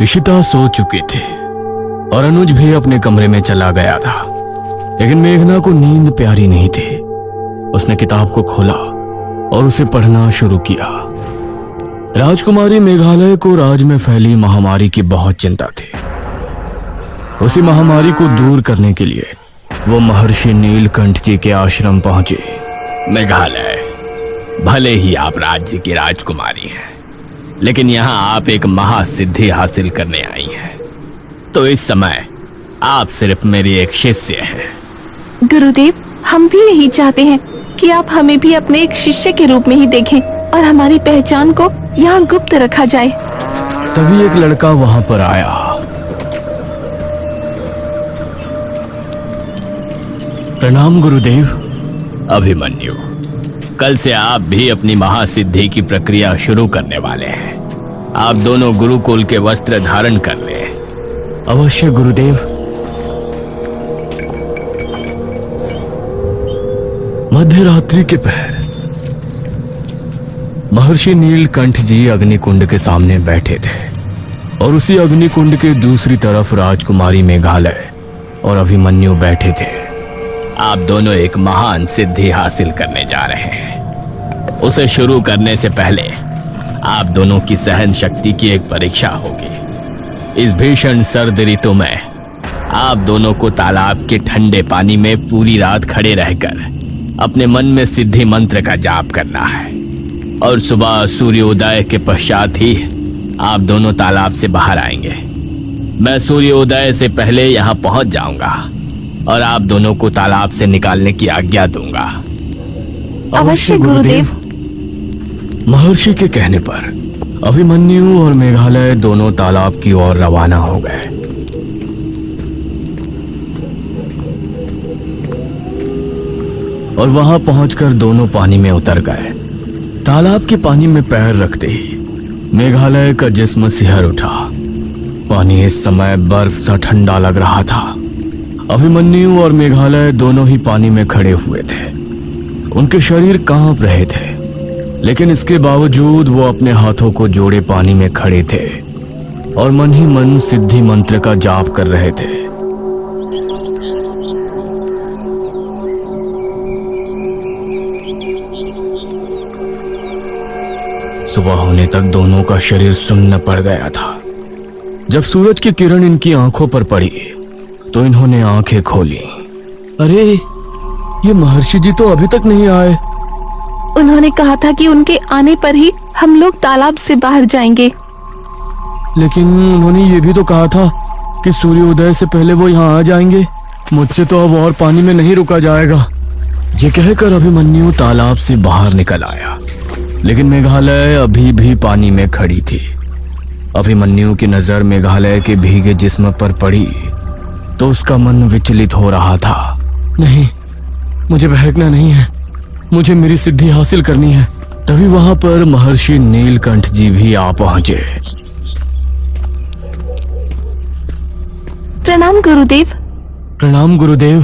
इशिता सो चुके थे और अनुज भी अपने कमरे में चला गया था, लेकिन मेघना को नींद प्यारी नहीं थी। उसने किताब को खोला और उसे पढ़ना शुरू किया। राजकुमारी मेघालय को राज्य में फैली महामारी की बहुत चिंता थी। उसी महामारी को दूर करने के लिए वो महर्षि नीलकंठ जी के आश्रम पहुंचे। मेघालय, भले ही आप राज्य की राजकुमारी हैं, लेकिन यहाँ आप एक महासिद्धि हासिल करने आई हैं, तो इस समय आप सिर्फ मेरी एक शिष्य हैं। गुरुदेव, हम भी यही चाहते हैं कि आप हमें भी अपने एक शिष्य के रूप में ही देखें और हमारी पहचान को यहाँ गुप्त रखा जाए। तभी एक लड़का वहां पर आया। प्रणाम गुरुदेव। अभिमन्यु, कल से आप भी अपनी महासिद्धि की प्रक्रिया शुरू करने वाले हैं। आप दोनों गुरुकुल के वस्त्र धारण कर लें। अवश्य गुरुदेव। मध्य रात्रि के पहर महर्षि नीलकंठ जी अग्निकुंड के सामने बैठे थे और उसी अग्निकुंड के दूसरी तरफ राजकुमारी मेघालय और अभिमन्यु बैठे थे। आप दोनों एक महान सिद्धि हासिल करने जा रहे हैं। उसे शुरू करने से पहले आप दोनों की सहन शक्ति की एक परीक्षा होगी। इस भीषण सर्द ऋतु में आप दोनों को तालाब के ठंडे पानी में पूरी रात खड़े रहकर अपने मन में सिद्धि मंत्र का जाप करना है और सुबह सूर्योदय के पश्चात ही आप दोनों तालाब से बाहर आएंगे। मैं सूर्योदय से पहले यहाँ पहुंच जाऊंगा और आप दोनों को तालाब से निकालने की आज्ञा दूंगा। अवश्य गुरुदेव। महर्षि के कहने पर अभिमन्यु और मेघालय दोनों तालाब की ओर रवाना हो गए। और वहां पहुंचकर दोनों पानी में उतर गए। तालाब के पानी में पैर रखते ही मेघालय का जिस्म सिहर उठा। पानी इस समय बर्फ सा ठंडा लग रहा था। अभिमन्यु और मेघालय दोनों ही पानी में खड़े हुए थे। उनके शरीर कांप रहे थे, लेकिन इसके बावजूद वो अपने हाथों को जोड़े पानी में खड़े थे और मन ही मन सिद्धि मंत्र का जाप कर रहे थे। सुबह होने तक दोनों का शरीर सुन्न पड़ गया था। जब सूरज की किरण इनकी आंखों पर पड़ी तो इन्होंने आंखें खोली। अरे, ये महर्षि जी तो अभी तक नहीं आए। उन्होंने कहा था कि उनके आने पर ही हम लोग तालाब से बाहर जाएंगे। लेकिन उन्होंने ये भी तो कहा था कि सूर्योदय से पहले वो यहाँ आ जाएंगे। मुझसे तो अब और पानी में नहीं रुका जाएगा। ये कहकर अभिमन्यु तालाब से बाहर निकल आया, लेकिन मेघालय अभी भी पानी में खड़ी थी। अभिमन्यु की नजर मेघालय के भीगे जिस्म पर पड़ी तो उसका मन विचलित हो रहा था। नहीं, मुझे बहकना नहीं है, मुझे मेरी सिद्धि हासिल करनी है। तभी वहां पर महर्षि नीलकंठ जी भी आ पहुंचे। प्रणाम गुरुदेव। प्रणाम गुरुदेव।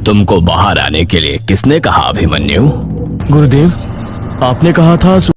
तुमको बाहर आने के लिए किसने कहा अभिमन्यु? गुरुदेव, आपने कहा था